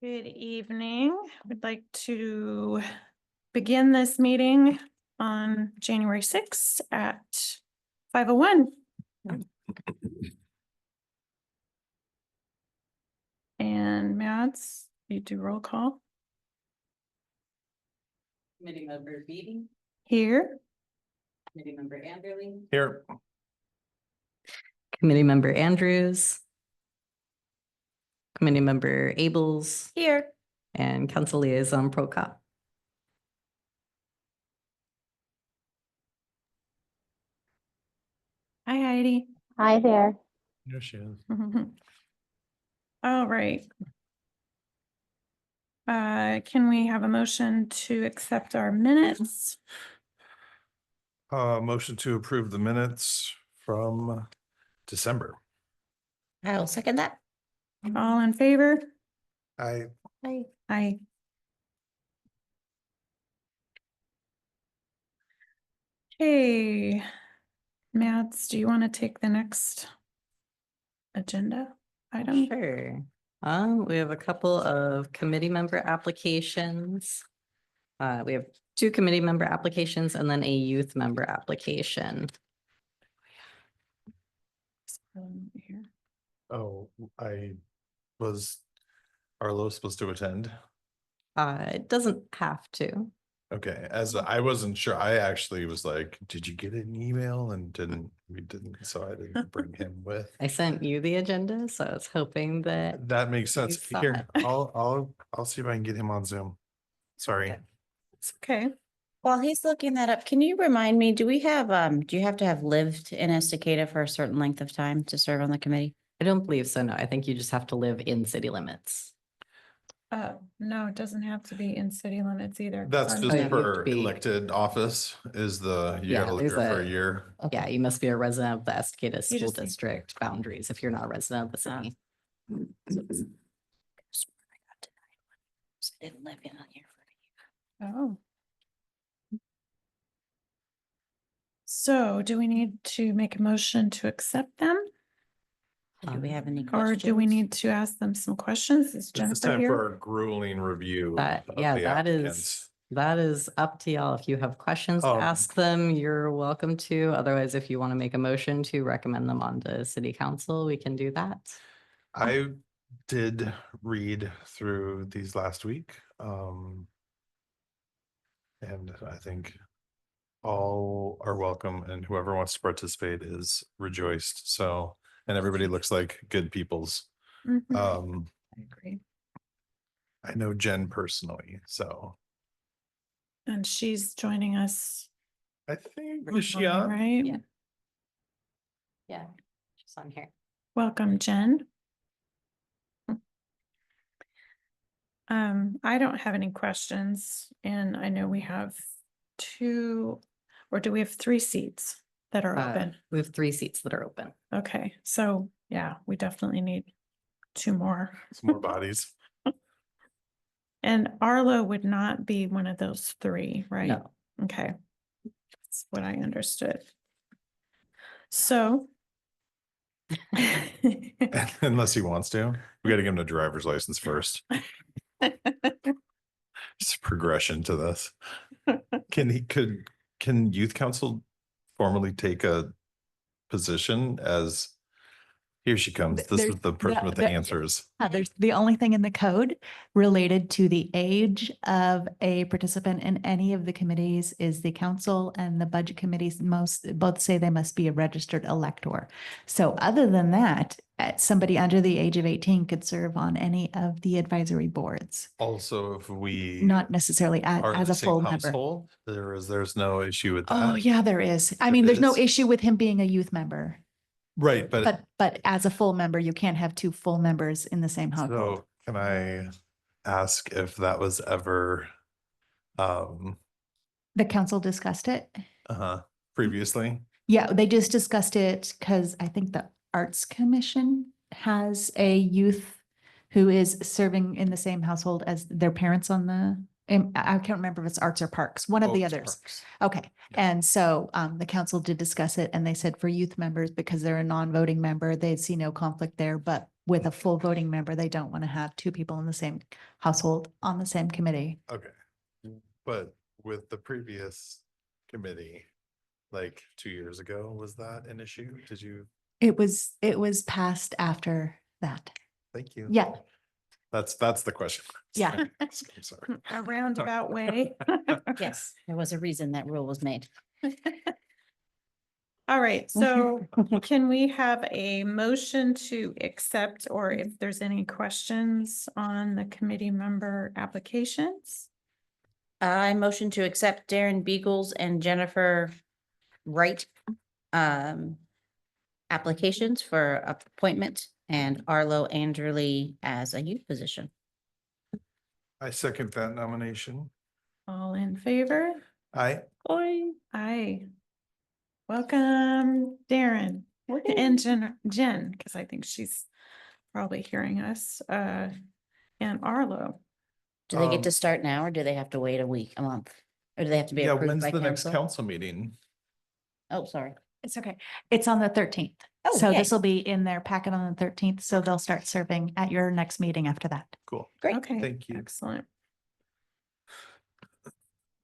Good evening. We'd like to begin this meeting on January 6th at 5:01. And Mads, you do roll call Committee member Beatty, here. committee member Anderly, Here. committee member Andrews, committee member Abels, Here. and council liaison Prokop. Hi, Heidi. Hi there. There she is. All right. Can we have a motion to accept our minutes? Motion to approve the minutes from December. I'll second that. All in favor? I Aye. Okay. Mads, do you want to take the next agenda item? Sure. We have a couple of committee member applications. We have 2 committee member applications and then a youth member application. Here. was Arlo supposed to attend? It doesn't have to. Okay, as I wasn't sure, I actually was like, did you get an email? And we didn't, so I didn't bring him with. I sent you the agenda, so I was hoping that That makes sense. saw Here, it. I'll see if I can get him on Zoom. Sorry. Okay. It's okay. While he's looking that up, can you remind me, do you have to have lived in Estacada for a certain length of time to serve on the committee? I don't believe so. No, I think you just have to live in city limits. No, it doesn't have to be in city limits either. That's Our- just you have to for be- elected office is you Yeah, gotta live there's here for a a- year. Yeah, you must be a resident of the Estacada You School just need- District boundaries if you're not a resident of the city. I didn't live in here for a year. Oh. So do we need to make a motion to accept them? Do we have any Or questions? do we need to ask them some questions? Is This is Jennifer time here? for our grueling review. That, of yeah, the applicants. that is up to y'all. If you have questions to Oh. ask them, you're welcome to. Otherwise, if you want to make a motion to recommend them on to city council, we can do that. I did read through these last week. And I think all are welcome and whoever wants to participate is rejoiced. So, and everybody looks like good peoples. Mhm. I Agree. know Jen personally, so And she's joining us. I think, was she virtually, on? Right? Yeah. Yeah, she's on here. Welcome, Jen. I don't have any questions and I know we have 2, or do we have 3 seats that are open? We have 3 seats that are open. Okay, so yeah, we definitely need 2 more. Some more bodies. And Arlo would not be one of those 3, right? No, Okay. That's what I understood. So. Unless he wants to. We gotta give him a driver's license first. It's a progression to this. Can youth council formally take a position as, here she comes, this There's- was the person with the there- answers. There's the only thing in the code related to the age of a participant in any of the committees is the council and the budget committees both say they must be a registered elector. So other than that, somebody under the age of 18 could serve on any of the advisory boards, Also, if we not necessarily are in as the a same full member. household, there's no issue with Oh, that. yeah, there is. I If mean, it there's no is- issue with him being a youth member, Right, but but as a full member, you can't have 2 full members in the same household. so can I ask if that was ever The council discussed it. previously? Yeah, they just discussed it because I think the Arts Commission has a youth who is serving in the same household as their parents on the, I can't remember if it's Arts or Parks, one of the Oh, it's others. Parks. Okay, Yeah. and so the council did discuss it and they said for youth members, because they're a non-voting member, they'd see no conflict there, but with a full voting member. They don't want to have two people in the same household on the same committee. Okay. But with the previous committee, like 2 years ago, was that an issue? Did you? It was passed after that. Thank you. Yeah, That's the question. Yeah. I'm sorry. A roundabout way. Yes, there was a reason that rule was made. All right, so can we have a motion to accept, or if there's any questions on the committee member applications? I motion to accept Darren Beagles and Jennifer Wright applications for appointment and Arlo Anderly as a youth position. I second that nomination. All in favor? I, Aye. Welcome, Darren and Jen, because I think she's probably hearing us, and Arlo. Do they get to Um, start now or do they have to wait a month? Or do they have to be yeah, approved when's by the next council? council meeting? Oh, sorry. it's okay. It's on the 13th. Oh, So yay. this will be in their packet on the 13th. So they'll start serving at your next meeting after that. Cool. Great. Okay. Thank you. Excellent.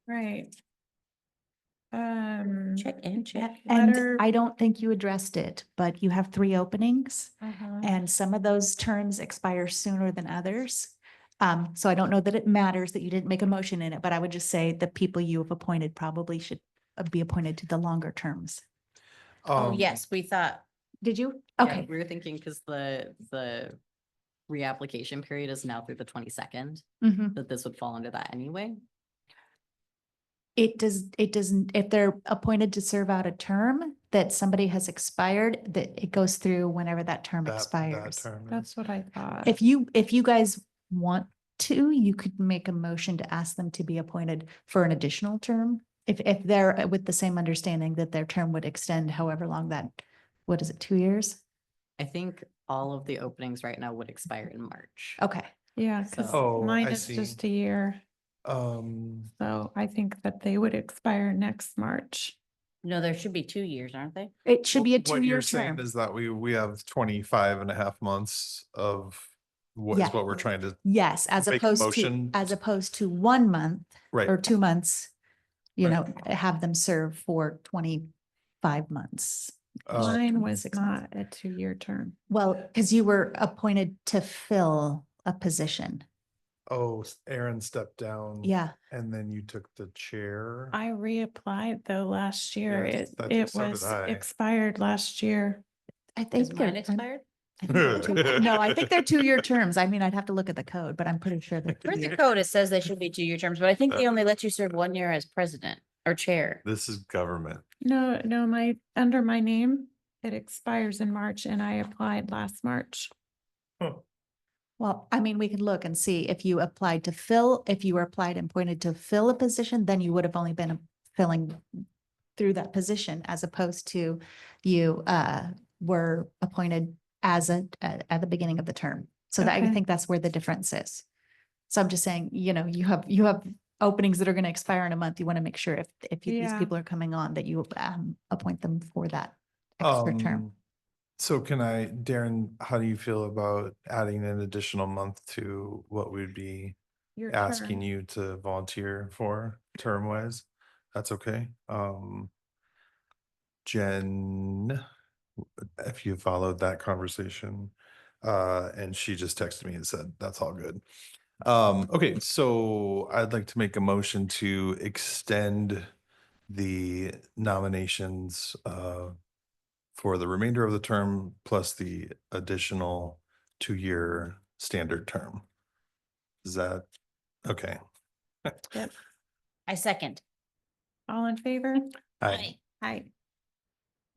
Right. Check and check. And Letter- I don't think you addressed it, but you have 3 openings. uh-huh. And some of those terms expire sooner than others. So I don't know that it matters that you didn't make a motion in it, but I would just say the people you have appointed probably should be appointed to the longer terms. Oh, Um, yes, we thought, Did you? Yeah, Okay, we were thinking because the reapplication period is now through the 22nd, Mhm. that this would fall under that anyway. It doesn't, if they're appointed to serve out a term that somebody has expired, that it goes through whenever that term that expires. term is- That's what I thought. If you guys want to, you could make a motion to ask them to be appointed for an additional term. If they're with the same understanding that their term would extend however long that, what is it, 2 years? I think all of the openings right now would expire in March. Okay, Yeah, because So- Oh, mine I is see. just a year, so I think that they would expire next March. no, there should be 2 years, aren't they? it should be a What you're 2-year saying term. is that we have 25.5 months of what is Yeah. what we're trying to, Yes, as make a opposed to, motion. as opposed to 1 month right? or 2 months, you know, Right. have them serve for 25 months. Mine was 26 not a 2-year term. Well, because you were appointed to fill a position. Oh, Aaron stepped down. Yeah, And then you took the chair. I reapplied though last year. Yes, It, that's- it so did was I. expired last year. I think. Is mine they're- expired? I think they're two- No, I think they're 2-year terms. I mean, I'd have to look at the code, but I'm pretty sure they're Where's the 2-year. code? It says they should be 2-year terms, but I think they only let you serve 1 year as president or chair. This is government. No, under my name, it expires in March and I applied last March. Well, I mean, we can look and see if you applied to fill, if you were applied and pointed to fill a position, then you would have only been filling through that position as opposed to you were appointed as at the beginning of the term. So that, I Okay. think that's where the difference is. So I'm just saying, you know, you have openings that are going to expire in a month. You want to make sure if these Yeah. people are coming on, that you appoint them for that extra term. So Darren, how do you feel about adding an additional month to what we'd be Your asking turn. you to volunteer for term wise? That's okay. Jen, if you followed that conversation, and she just texted me and said, that's all good. Okay, so I'd like to make a motion to extend the nominations, for the remainder of the term plus the additional 2-year standard term. Is that, okay? I second. All in favor? I Aye.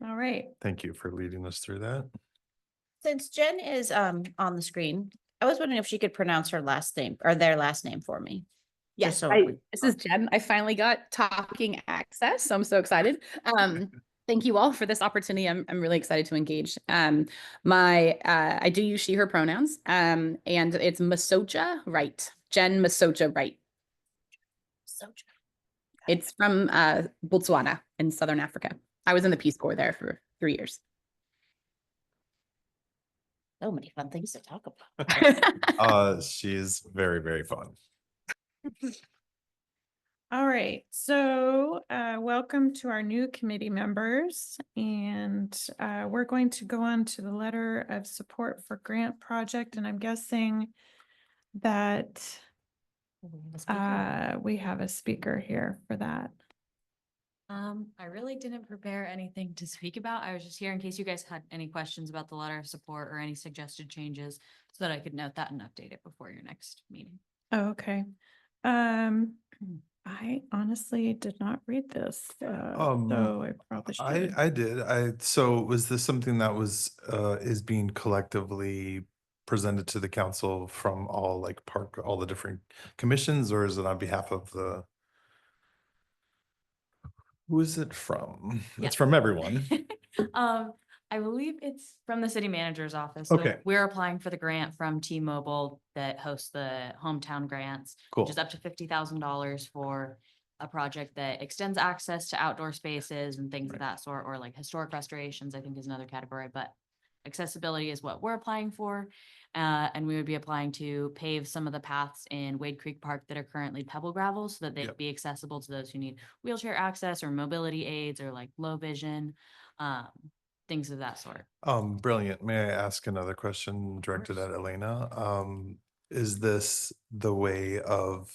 All right. thank you for leading us through that. Since Jen is on the screen, I was wondering if she could pronounce her last name or their last name for me. Yes, Just so this is Jen. I finally got talking access, so I'm so excited. Thank you all for this opportunity. I'm really excited to engage. I do use she, her pronouns, and it's Masoja Wright, Jen Masoja Wright. So It's from Botswana in Southern Africa. I was in the Peace Corps there for 3 years. So many fun things to talk about. She's very, very fun. All right, so welcome to our new committee members, and we're going to go on to the letter of support for grant project, and I'm guessing that we have a speaker here for that. I really didn't prepare anything to speak about. I was just here in case you guys had any questions about the letter of support or any suggested changes so that I could note that and update it before your next meeting. Oh, okay. I honestly did not read this, so I probably should. I did. So was this something that was, is being collectively presented to the council from all like all the different commissions, or is it on behalf of the? Who is it from? Yeah. It's from everyone. I believe it's from the city manager's office. So Okay. we're applying for the grant from T-Mobile that hosts the hometown grants, Cool. which is up to $50,000 for a project that extends access to outdoor spaces and things of that sort, or like historic restorations, I think is another category, but accessibility is what we're applying for. And we would be applying to pave some of the paths in Wade Creek Park that are currently pebble gravel so that they'd Yep. be accessible to those who need wheelchair access or mobility aids or like low vision, things of that sort. Brilliant. May I ask another question directed at Elena? Is this the way of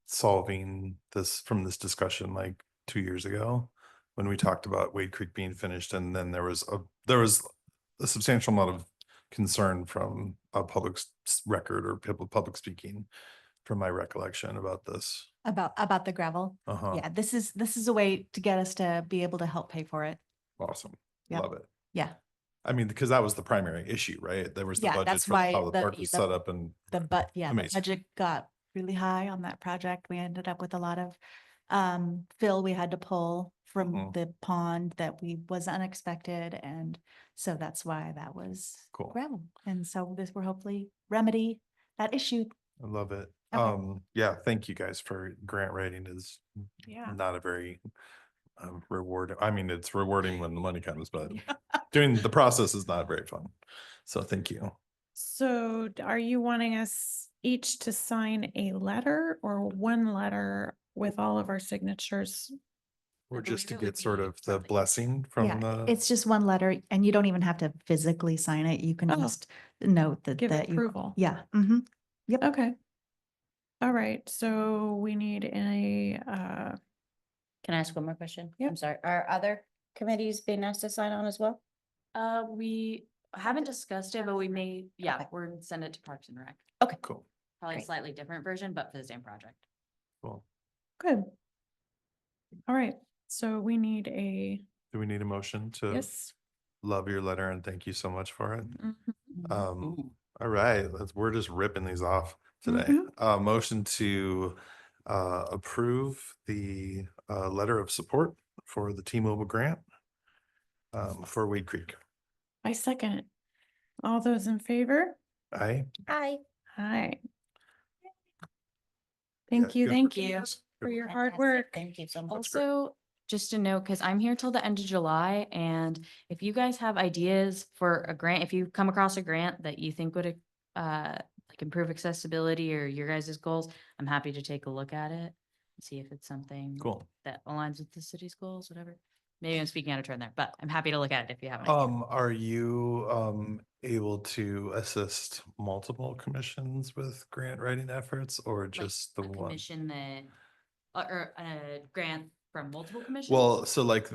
solving this from this discussion like 2 years ago when we talked about Wade Creek being finished, and then there was a substantial amount of concern from a public record or public speaking from my recollection about this. About the gravel. Uh-huh. Yeah, this is a way to get us to be able to help pay for it. Awesome. Yep. Love it. Yeah, I mean, because that was the primary issue, right? There was the Yeah, budget that's for why how the the- park was the- set up, and the the Amazing. budget got really high on that project. We ended up with a lot of fill we had to pull from Mhm. the pond that was unexpected, and so that's why that was Cool. gravel. And so this will hopefully remedy that issue. I love it. Okay. Yeah, thank you guys for grant writing is Yeah. not a very rewarding. I mean, it's rewarding when the money comes, but doing the process is not very fun. So thank you. So are you wanting us each to sign a letter or one letter with all of our signatures? Or just to believe it would get sort be of the from the- blessing from Yeah, the. it's just one letter and you don't even have to physically sign it. You can Oh. just note that. Give that you- approval. Yeah. Mhm. Yep. Okay. All right, so we need Can I ask one more question? Yep. I'm sorry. Are other committees being asked to sign on as well? We haven't discussed it, but we may, yeah, Okay. we're gonna send it to Parks and Rec. Cool. Probably a Great. slightly different version, but for the same project. Cool. good. All right, so we need a, Do we need a motion to yes. love your letter and thank you so much for it? Mhm. All right, we're just ripping these off today. Mhm. Motion to approve the letter of support for the T-Mobile grant for Wade Creek. I second it. All those in favor? Aye. Hi. Hi. Yeah, Thank you, good thank work. you for your hard Fantastic. work. Thank you so much. Also, just a note, because I'm here till the end of July, and if you guys have ideas for a grant, if you come across a grant that you think would like improve accessibility or your guys' goals, I'm happy to take a look at it and see if it's something Cool. that aligns with the city's goals, whatever. Maybe I'm speaking out of turn there, but I'm happy to look at it if you have an idea. Are you able to assist multiple commissions with grant writing efforts or Like just the a one? commission that, or a grant from multiple commissions? Well, so like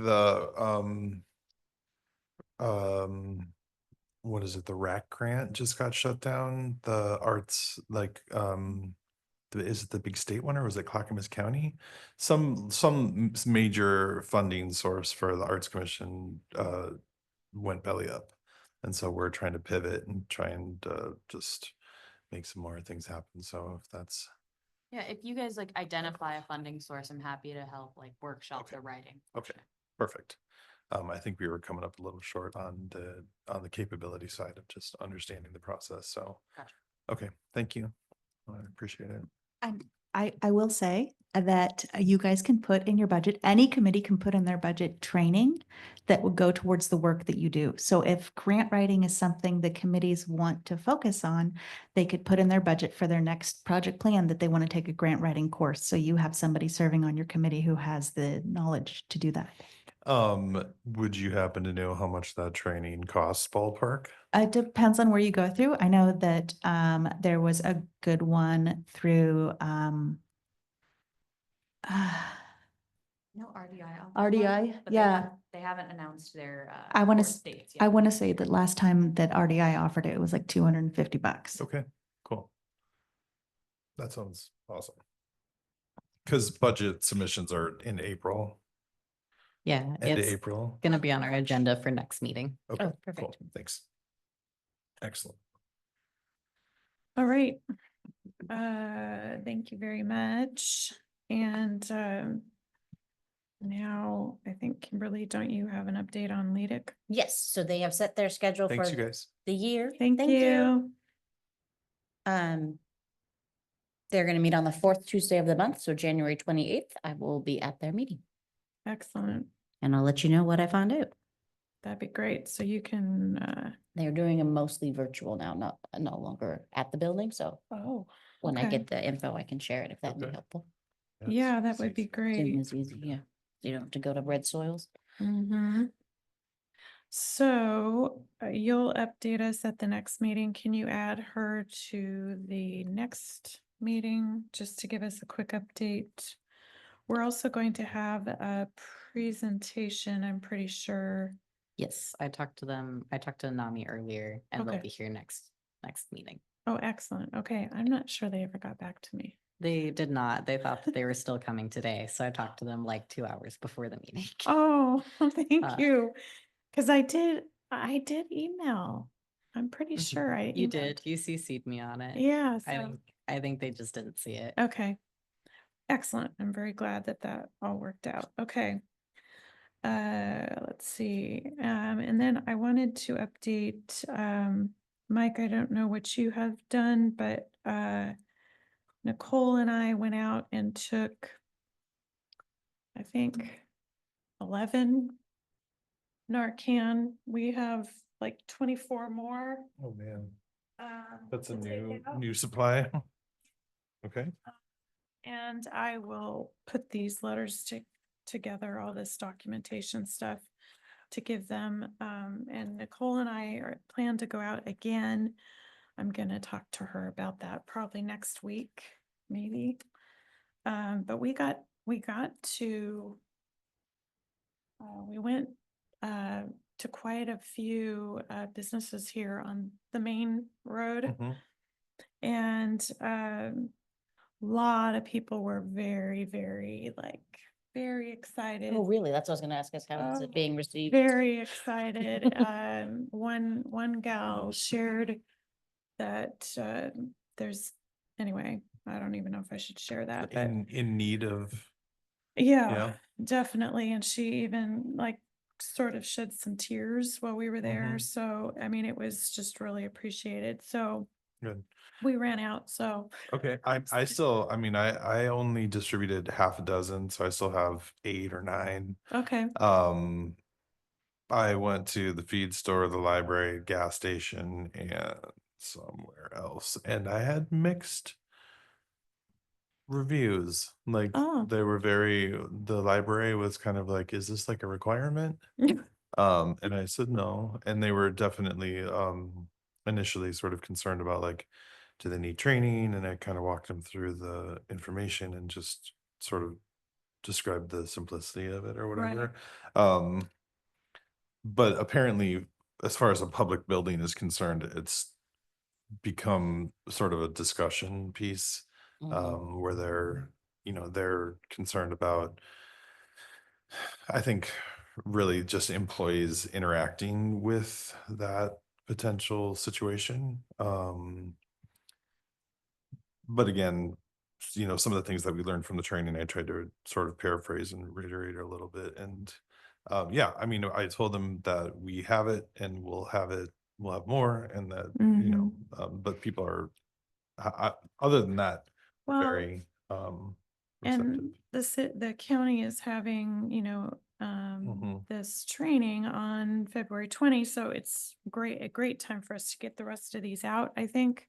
what is it? The RAC grant just got shut down. The arts, like, is it the big state one or was it Clackamas County? Some major funding source for the Arts Commission went belly up. And so we're trying to pivot and try and just make some more things happen. So if that's, Yeah, if you guys like identify a funding source, I'm happy to help like workshop Okay. the writing. okay, perfect. I think we were coming up a little short on the capability side of just understanding the process. So, Gotcha. okay, thank you. I appreciate it. I will say that you guys can put in your budget, any committee can put in their budget training that would go towards the work that you do. So if grant writing is something the committees want to focus on, they could put in their budget for their next project plan that they want to take a grant writing course. So you have somebody serving on your committee who has the knowledge to do that. Would you happen to know how much that training costs ballpark? It depends on where you go through. I know that there was a good one through No RDI. RDI, yeah. They haven't announced their. I want course to, dates I yet. want to say that last time that RDI offered it, it was like $250. Okay, cool. That sounds awesome. Because budget submissions are in April, Yeah, end of it's April. gonna be on our agenda for next meeting. Okay, cool. perfect. Thanks. Excellent. All right. Thank you very much. And now I think Kimberly, don't you have an update on LEDIC? Yes, so they have set their schedule for Thanks, you guys. the year. Thank you. They're gonna meet on the fourth Tuesday of the month, so January 28th. I will be at their meeting Excellent. and I'll let you know what I found out. That'd be great. So you can, They're doing them mostly virtual now, no longer at the building, so oh, when I okay. get the info, I can share it if that'd be Okay. helpful. Yeah, that would be Zoom great. is easy, yeah. You don't have to go to Red Soils. Mm-hmm. So you'll update us at the next meeting. Can you add her to the next meeting just to give us a quick update? We're also going to have a presentation, I'm pretty sure. Yes, I talked to Nami earlier and they'll Okay. be here next meeting. Oh, excellent. Okay, I'm not sure they ever got back to me. They did not. They thought that they were still coming today, so I talked to them like 2 hours before the meeting. Oh, thank Uh, you. Because I did email. I'm pretty Mhm. sure I You emailed. did. You CC'd me on it. Yeah, I so, think I think they just didn't see it. okay. Excellent. I'm very glad that that all worked out. Okay. Let's see. And then I wanted to update, Mike, I don't know what you have done, but, Nicole and I went out and took, I think, 11 Narcan. We have like 24 more. Oh, man. That's to a take out. new supply. Okay. And I will put these letters together, all this documentation stuff to give them. And Nicole and I plan to go out again. I'm gonna talk to her about that probably next week, maybe. But we went to quite a few businesses here on the main road. Mhm. And lot of people were very, very very excited. Oh, really? That's what I was gonna ask us. How is Oh, it being received? Very excited. One gal shared that there's, anyway, I don't even know if I should share that, but In need of, yeah, yeah. definitely. And she even sort of shed some tears while we were there. Mhm. So, I mean, it was just really appreciated. So Good. we ran out, so. Okay, I still, I mean, I only distributed half a dozen, so I still have 8 or 9. Okay. I went to the feed store, the library, gas station, and somewhere else, and I had mixed reviews. Like Oh. they were the library was kind of like, is this like a requirement? And I said no, and they were definitely initially sort of concerned about like, do they need training? And I kind of walked them through the information and just sort of described the simplicity of it or Right. whatever. But apparently, as far as a public building is concerned, it's become sort of a discussion piece where they're concerned about, I think, really just employees interacting with that potential situation. But again, some of the things that we learned from the training, I tried to sort of paraphrase and reiterate a little bit. And yeah, I mean, I told them that we have it and we'll have more, and that, Mhm. but people are, other than that, Well, very And receptive. the county is having, Mhm. this training on February 20, so it's a great time for us to get the rest of these out, I think.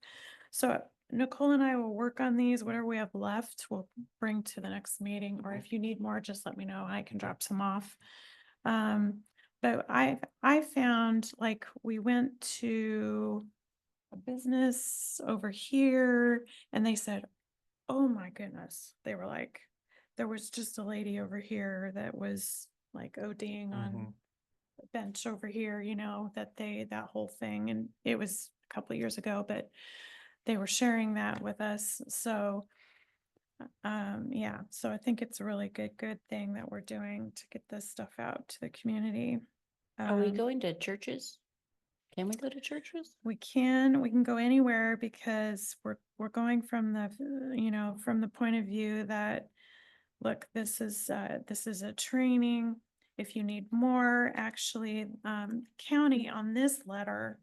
So Nicole and I will work on these, whatever we have left, we'll bring to the next meeting, or if you need more, just let me know, I can drop some off. But I found, like, we went to a business over here and they said, oh my goodness, they were like, there was just a lady over here that was like ODing on Mhm. the bench over here, that whole thing, and it was a couple of years ago, but they were sharing that with us, so yeah, so I think it's a really good thing that we're doing to get this stuff out to the community. Are we Um, going to churches? Can we go to churches? We can go anywhere because we're going from from the point of view that, look, this is a training. If you need more, actually, county on this letter,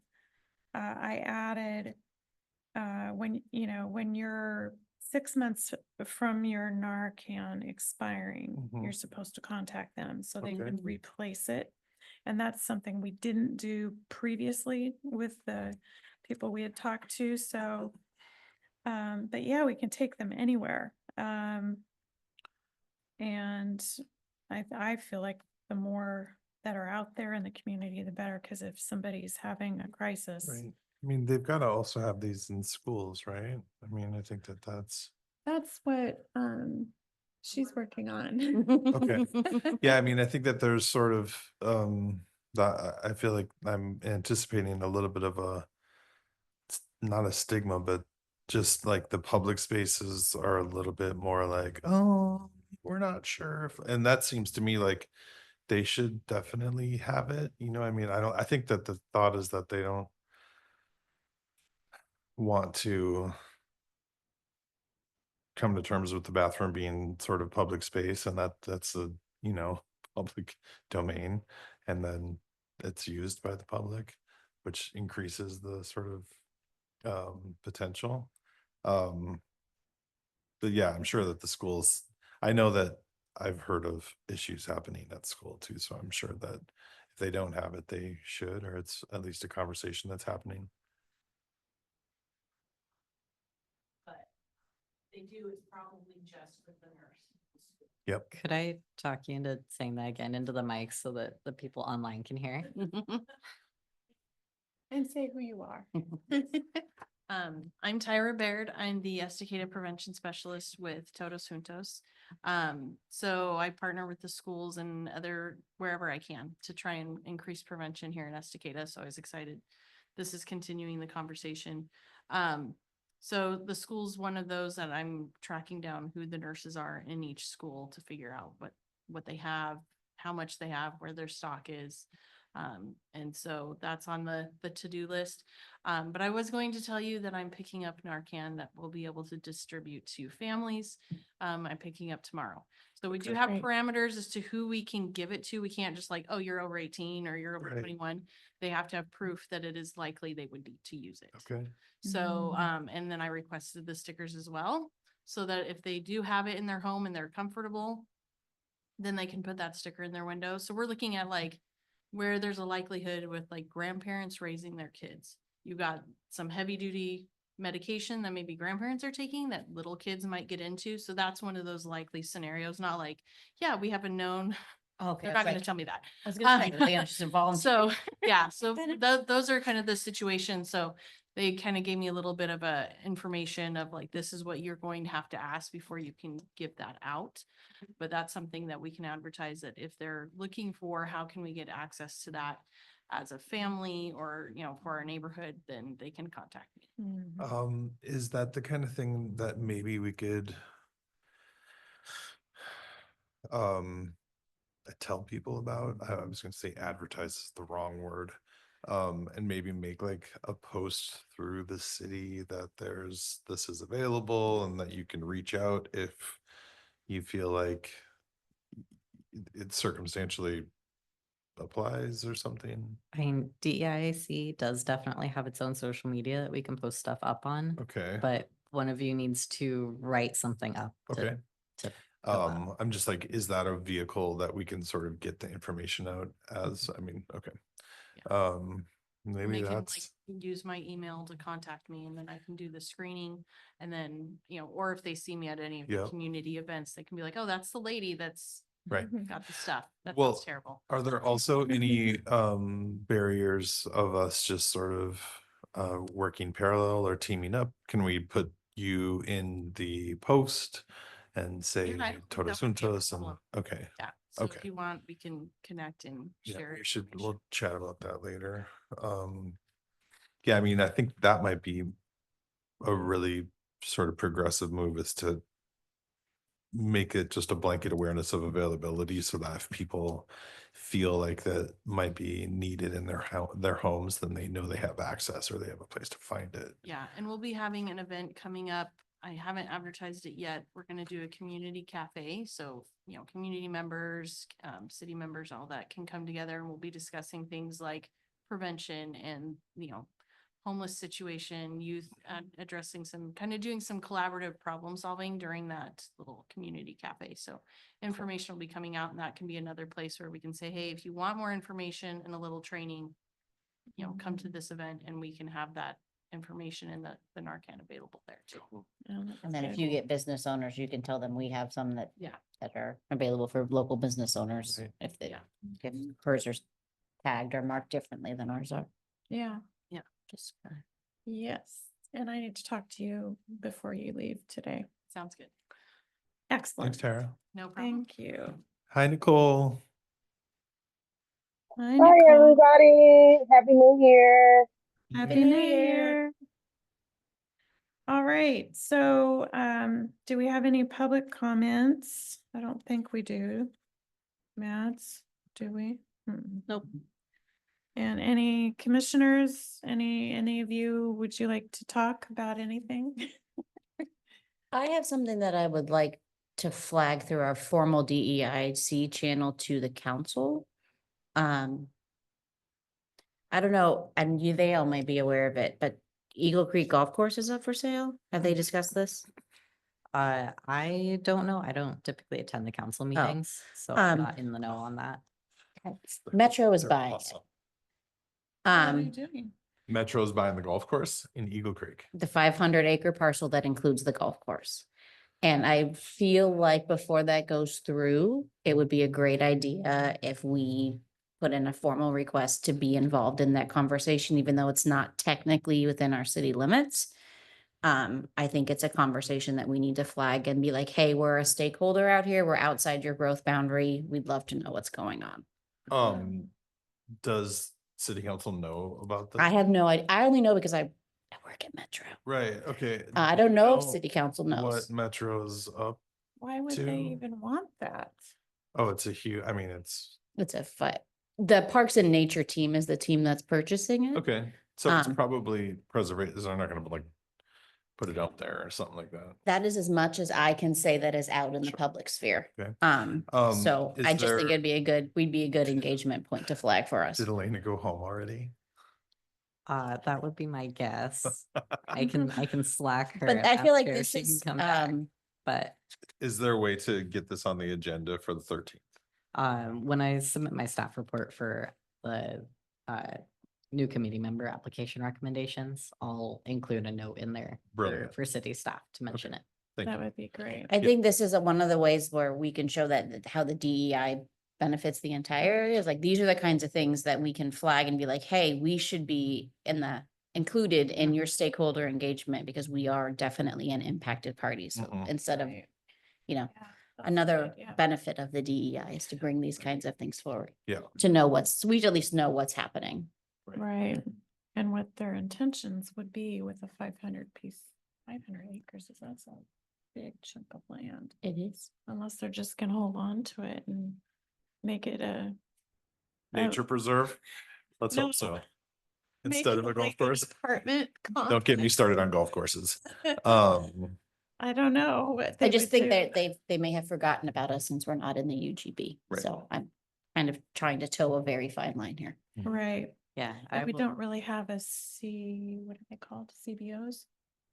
I added, when you're 6 months from your Narcan expiring, Mhm. you're supposed to contact them so they Okay. can replace it. And that's something we didn't do previously with the people we had talked to, so, but yeah, we can take them anywhere. And I feel like the more that are out there in the community, the better, because if somebody's having a crisis, Right. I mean, they've got to also have these in schools, right? I mean, I think that that's, that's what, she's working on. Okay. yeah, I mean, I think that there's sort of, that I feel like I'm anticipating a little bit of not a stigma, but just like the public spaces are a little bit more like, oh, we're not sure if, and that seems to me like they should definitely have it. I mean, I think that the thought is that they don't want to come to terms with the bathroom being sort of public space, and that's a, you know, public domain, and then it's used by the public, which increases the sort of potential. Um, but yeah, I'm sure that the schools, I know that I've heard of issues happening at school too, so I'm sure that if they don't have it, they should, or it's at least a conversation that's happening. They do, it's probably just with the nurse. Yep. Could I talk you into saying that again into the mic so that the people online can hear? And say who you are. I'm Tyra Baird. I'm the Estacada Prevention Specialist with Todos Juntos. So I partner with the schools and wherever I can to try and increase prevention here in Estacada. So I was excited. This is continuing the conversation. So the school's one of those that I'm tracking down who the nurses are in each school to figure out what they have, how much they have, where their stock is. And so that's on the to-do list. But I was going to tell you that I'm picking up Narcan that we'll be able to distribute to families. I'm picking up tomorrow. So we do have Great. parameters as to who we can give it to. We can't just like, oh, you're over 18 or you're over Right. 21. They have to have proof that it is likely they would need to use it. Okay. So, and then I requested the stickers as well, so that if they do have it in their home and they're comfortable, then they can put that sticker in their window. So we're looking at like where there's a likelihood with like grandparents raising their kids. You got some heavy duty medication that maybe grandparents are taking that little kids might get into. So that's one of those likely scenarios, not like, yeah, we have a known, Okay. they're not going to tell me that. I was gonna say, Leanna, she's involved. So, yeah, so those are kind of the situations. So they kind of gave me a little bit of a information of like, this is what you're going to have to ask before you can give that out. But that's something that we can advertise, that if they're looking for, how can we get access to that as a family or, for our neighborhood, then they can contact me. Is that the kind of thing that maybe we could tell people about? I was gonna say advertise is the wrong word. And maybe make like a post through the city that this is available and that you can reach out if you feel like it circumstantially applies or something. I mean, DEIC does definitely have its own social media that we can post stuff up on, Okay. but one of you needs to write something up. to- Okay. to fill out. I'm just like, is that a vehicle that we can sort of get the information out as, I mean, okay. And Maybe they can like that's, use my email to contact me and then I can do the screening. And then, or if they see me at any of the Yeah. community events, they can be like, oh, that's the lady that's right. got the stuff. That Well, sounds terrible. Are there also any barriers of us just sort of working parallel or teaming up? Can we put you in the post and say Yeah, I don't think Todos that would be a Juntos and, problem. okay. Yeah. So Okay. if you want, we can connect and Yeah, share. we should, information. we'll chat about that later. Yeah, I mean, I think that might be a really sort of progressive move, is to make it just a blanket awareness of availability, so that if people feel like that might be needed in their homes, then they know they have access or they have a place to find it. Yeah, and we'll be having an event coming up. I haven't advertised it yet. We're gonna do a community cafe, so, community members, city members, all that can come together and we'll be discussing things like prevention and, homeless situation, youth, addressing doing some collaborative problem solving during that little community cafe. So information will be coming out and that can be another place where we can say, hey, if you want more information and a little training, come to this event and we can have that information and the Narcan available there too. And then if you get business owners, you can tell them we have some that, Yeah. that are available for local business owners. Right. If they, Yeah. if hers are tagged or marked differently than ours are. Yeah, Just, yes. And I need to talk to you before you leave today. Sounds good. Excellent. Thanks, Tara. No problem. Thank you. Hi, Nicole. Hi, Hi, Nicole. everybody. Happy New Year. Happy New Year. All right, so do we have any public comments? I don't think we do. Mads, do we? Nope. And any commissioners, any of you, would you like to talk about anything? I have something that I would like to flag through our formal DEIC channel to the council. I don't know, and they all may be aware of it, but Eagle Creek Golf Course is up for sale. Have they discussed this? I don't know. I don't typically attend the council meetings, so I'm Um, not in the know on that. Metro is They're buying it. awesome. What are you Um, doing? Metro's buying the golf course in Eagle Creek. the 500-acre parcel that includes the golf course. And I feel like before that goes through, it would be a great idea if we put in a formal request to be involved in that conversation, even though it's not technically within our city limits. I think it's a conversation that we need to flag and be like, hey, we're a stakeholder out here. We're outside your growth boundary. We'd love to know what's going on. Does city council know about this? I have no idea. I only know because I work at Metro. Right, okay. I don't know if Know city council knows. What Metro's up? Why would they to- even want that? Oh, it's a huge, I mean, it's, It's a fight. The Parks and Nature team is the team that's purchasing it. okay, so it's Um, probably preservation, they're not gonna like put it out there or something like that. That is as much as I can say that is out in the Sure. public sphere. Okay. So is I just think there- we'd be a good engagement point to flag for us. Did Elena go home already? That would be my guess. I can slack her. But I feel like after this she can is, come back, But Is there a way to get this on the agenda for the 13th? when I submit my staff report for the new committee member application recommendations, I'll include a note in there Brilliant. for city staff to mention it. Thank That you. would be great. I think this is one of the ways where we can show that how the DEI benefits the entire area. Is like, these are the kinds of things that we can flag and be like, hey, we should be included in your stakeholder engagement because we are definitely an impacted party. So Mhm. instead of, Right. you know, Yeah, that's a good another idea. benefit of the DEI is to bring these kinds of things forward. Yeah. To know we at least know what's happening. Right, and what their intentions would be with a 500 acres, is that's a big chunk of land. It is. Unless they're just gonna hold on to it and make it a. Nature preserve? Let's No. hope so. make Instead of it a golf like an course. Apartment. Don't get me complex. started on golf courses. I don't know what they I just would think do. that they may have forgotten about us since we're not in the UGB. Right. So I'm kind of trying to toe a very fine line here. Right, Yeah. but we don't really have what are they called, CBOs?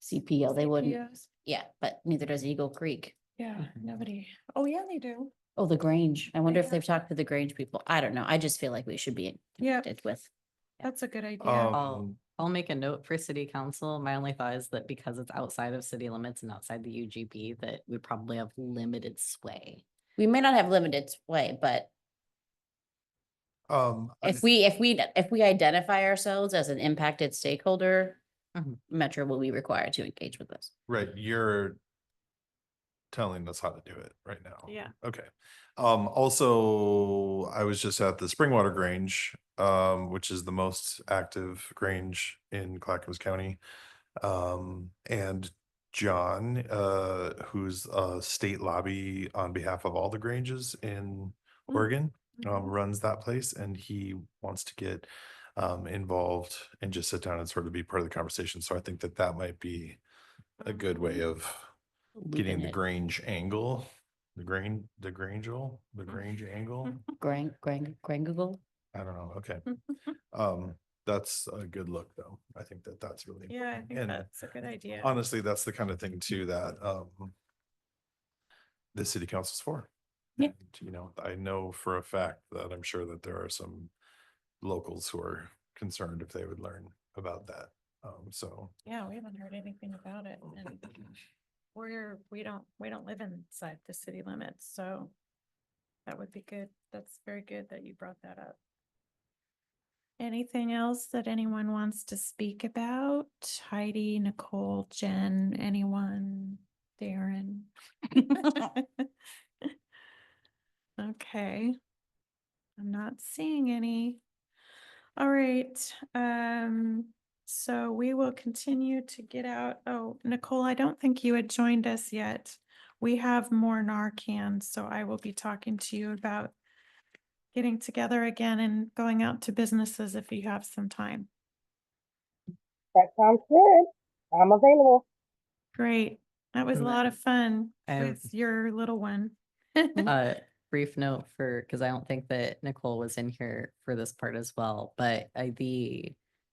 CPO, they wouldn't, CPOs. yeah, but neither does Eagle Creek. Yeah, nobody. Oh, yeah, they do. Oh, the Grange. I wonder if Yeah. they've talked to the Grange people. I don't know. I just feel like we should be Yeah, connected with. that's a good idea. I'll make a note for city council. My only thought is that because it's outside of city limits and outside the UGB, that we probably have limited sway. We may not have limited sway, but if we identify ourselves as an impacted stakeholder, Mhm. Metro will be required to engage with us. Right, you're telling us how to do it right now. Yeah. Okay. Also, I was just at the Springwater Grange, which is the most active Grange in Clackamas County. And John, who's a state lobby on behalf of all the Granges in Mm. Oregon, Mhm. runs that place, and he wants to get involved and just sit down and sort of be part of the conversation. So I think that that might be a good way of getting Looping the it. Grange angle, the Grange angle. Grangle. I don't know. Okay. That's a good look though. I think that that's really Yeah, I important. think And that's a good idea. honestly, that's the kind of thing too that the city council's for. Yeah. And, you know, I know for a fact that I'm sure that there are some locals who are concerned if they would learn about that. So Yeah, we haven't heard anything about it and we don't live inside the city limits, so that would be good. That's very good that you brought that up. Anything else that anyone wants to speak about? Heidi, Nicole, Jen, anyone? Darren? Okay. I'm not seeing any. All right, so we will continue to get out. Oh, Nicole, I don't think you had joined us yet. We have more Narcan, so I will be talking to you about getting together again and going out to businesses if you have some time. That sounds good. I'm available. Great. That was a And lot of fun I have- with your little one. Brief note for, because I don't think that Nicole was in here for this part as well, but the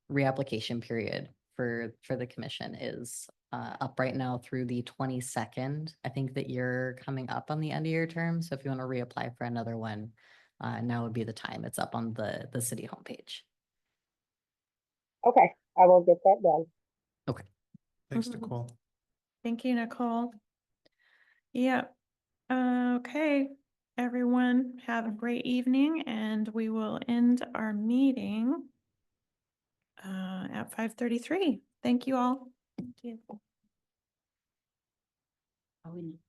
reapplication period for the commission is up right now through the 22nd. I think that you're coming up on the end of your term, so if you want to reapply for another one, now would be the time. It's up on the city homepage. Okay, I will get that done. thanks, Mhm. Nicole. Thank you, Nicole. Yep. Okay, everyone, have a great evening and we will end our meeting at 5:33. Thank you all. Thank you. Oh, we need-